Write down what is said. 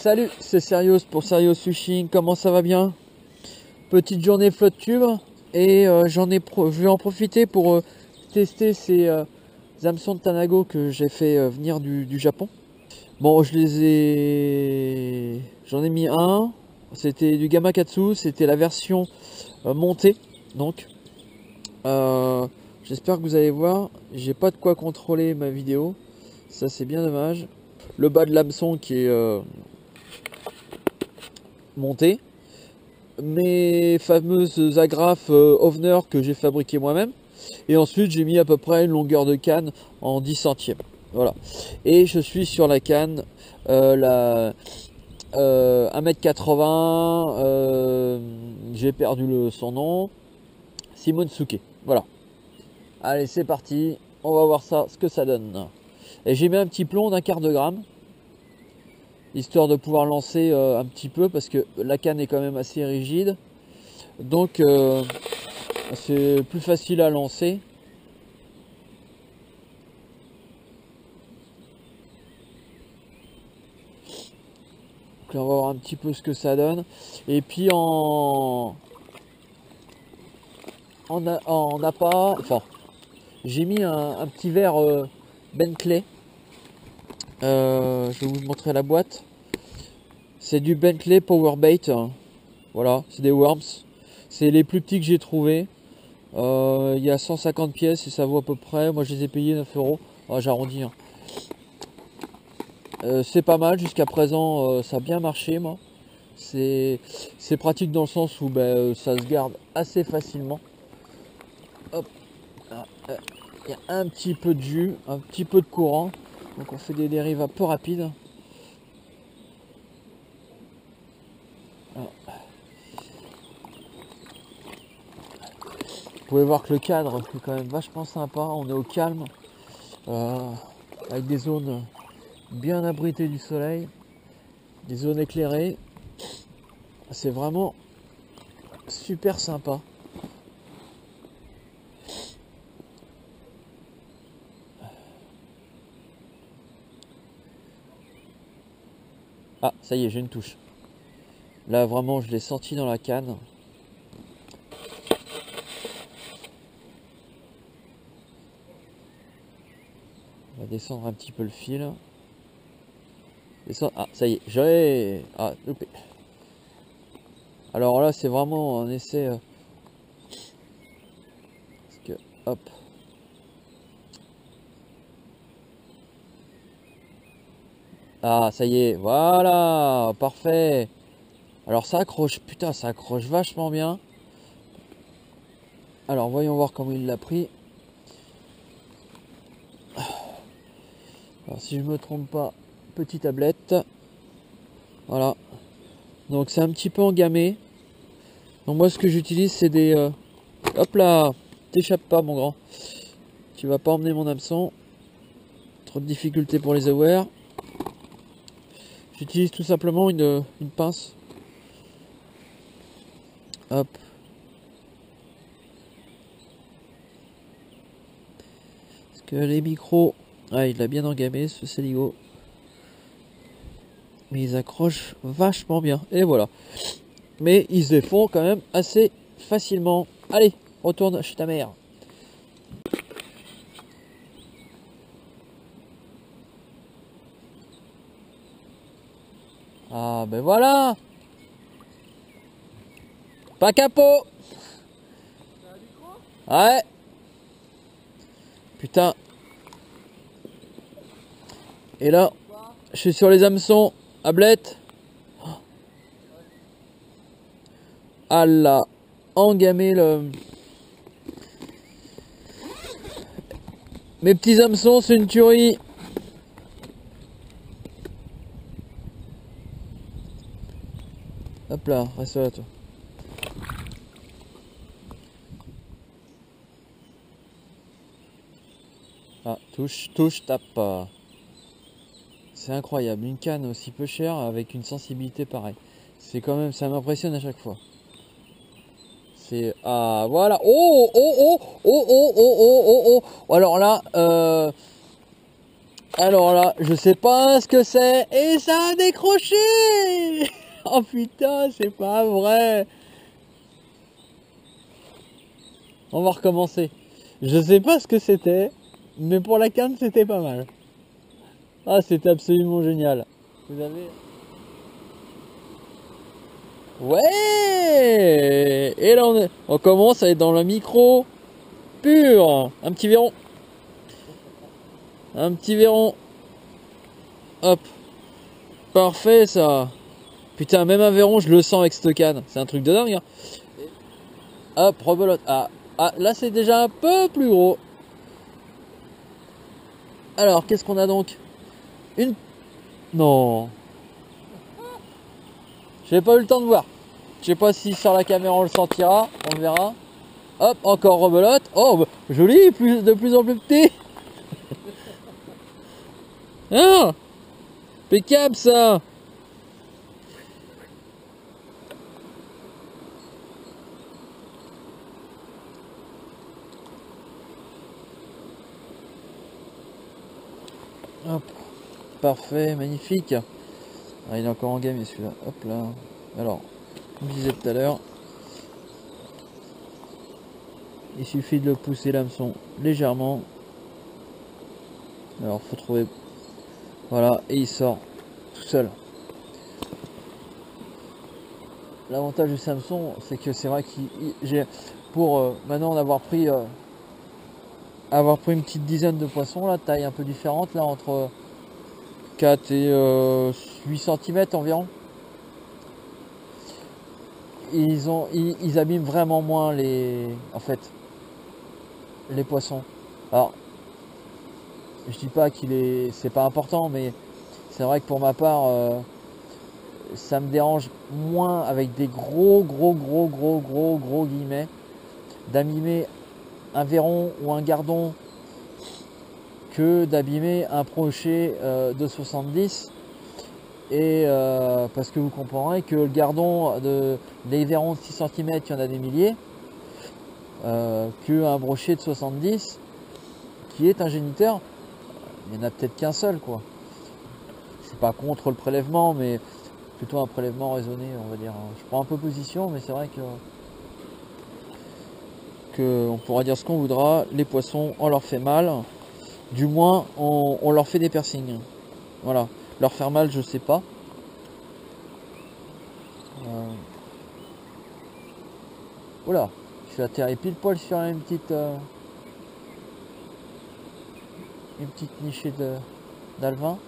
Salut, c'est Serios pour Serios Fishing, comment ça va bien? Petite journée flotte tube et je vais en profiter pour tester ces hameçons de Tanago que j'ai fait venir du Japon. Bon, j'en ai mis un, c'était du Gamakatsu, c'était la version montée, donc j'espère que vous allez voir, j'ai pas de quoi contrôler ma vidéo, ça c'est bien dommage. Le bas de l'hameçon qui est monté, mes fameuses agrafes Ovner que j'ai fabriquées moi-même, et ensuite j'ai mis à peu près une longueur de canne en 10 centièmes, voilà. Et je suis sur la canne, la 1,80 m, j'ai perdu son nom, Simonsuke, voilà. Allez, c'est parti, on va voir ça, ce que ça donne. Et j'ai mis un petit plomb d'1/4 de gramme, histoire de pouvoir lancer un petit peu, parce que la canne est quand même assez rigide, donc c'est plus facile à lancer. Donc là, on va voir un petit peu ce que ça donne. Et puis en appât, enfin, j'ai mis un petit verre Bentley. Je vais vous montrer la boîte. C'est du Bentley Powerbait. Voilà, c'est des worms. C'est les plus petits que j'ai trouvé. Il y a 150 pièces et ça vaut à peu près. Moi, je les ai payés 9 €. Ah, j'arrondis. Hein. C'est pas mal jusqu'à présent, ça a bien marché. Moi, c'est pratique dans le sens où ça se garde assez facilement. Hop, il y a un petit peu de jus, un petit peu de courant, donc on fait des dérives un peu rapides. Vous pouvez voir que le cadre est quand même vachement sympa, on est au calme, avec des zones bien abritées du soleil, des zones éclairées, c'est vraiment super sympa. Ah, ça y est, j'ai une touche. Là, vraiment, je l'ai senti dans la canne. On va descendre un petit peu le fil. Descendre. Ah, ça y est, j'ai... Ah, loupé. Alors là, c'est vraiment un essai... parce que, hop. Ah, ça y est, voilà, parfait. Alors ça accroche, putain, ça accroche vachement bien. Alors voyons voir comment il l'a pris. Alors si je me trompe pas, petite tablette. Voilà. Donc c'est un petit peu engamé. Donc moi ce que j'utilise c'est des... Hop là, t'échappes pas mon grand. Tu vas pas emmener mon hameçon. Trop de difficultés pour les avoir. J'utilise tout simplement une pince. Hop. Parce que les micros... Ah, il l'a bien engamé ce Seligo. Mais ils accrochent vachement bien. Et voilà. Mais ils se défont quand même assez facilement. Allez, retourne chez ta mère. Ah ben voilà. Pas capot. Ouais. Putain. Et là, je suis sur les hameçons à blette. Ah là, engamé le... Mes petits hameçons, c'est une tuerie. Hop là, reste là toi. Ah, touche, tape. C'est incroyable, une canne aussi peu chère avec une sensibilité pareille. C'est quand même, ça m'impressionne à chaque fois. C'est... Ah, voilà. Oh, oh, oh, oh, oh, oh, oh, oh, oh. Alors là, Alors là, je sais pas ce que c'est et ça a décroché. Oh putain, c'est pas vrai. On va recommencer. Je sais pas ce que c'était, mais pour la canne, c'était pas mal. Ah, c'était absolument génial. Vous avez... Ouais. Et là, on commence à être dans le micro pur. Un petit verron. Un petit verron. Hop. Parfait, ça. Putain, même un verron, je le sens avec cette canne. C'est un truc de dingue. Hein. Hop, rebelote. Ah, là, c'est déjà un peu plus gros. Alors, qu'est-ce qu'on a donc? Une... Non. J'ai pas eu le temps de voir. Je sais pas si sur la caméra on le sentira. On le verra. Hop, encore rebelote. Oh, bah, joli, de plus en plus petit. Ah, impeccable ça. Hop, parfait, magnifique. Ah, il est encore en gamme celui-là. Hop là. Alors, comme je disais tout à l'heure, il suffit de le pousser l'hameçon légèrement. Alors, faut trouver. Voilà, et il sort tout seul. L'avantage du Samson, c'est que c'est vrai qu'il j'ai pour maintenant avoir pris une petite dizaine de poissons, là, taille un peu différente, là, entre 4 et 8 cm environ. Ils abîment vraiment moins les poissons. Alors, je dis pas c'est pas important, mais c'est vrai que pour ma part, ça me dérange moins avec des gros guillemets d'abîmer un verron ou un gardon que d'abîmer un brochet de 70. Et parce que vous comprendrez que le gardon des verrons de 6 cm, il y en a des milliers, qu'un brochet de 70 qui est un géniteur, il n'y en a peut-être qu'un seul, quoi. Je suis pas contre le prélèvement, mais plutôt un prélèvement raisonné, on va dire. Je prends un peu position, mais c'est vrai que on pourra dire ce qu'on voudra, les poissons, on leur fait mal, du moins on leur fait des piercings. Voilà. Leur faire mal, je sais pas. Oula, je suis atterri pile poil sur une petite nichée d'alevin.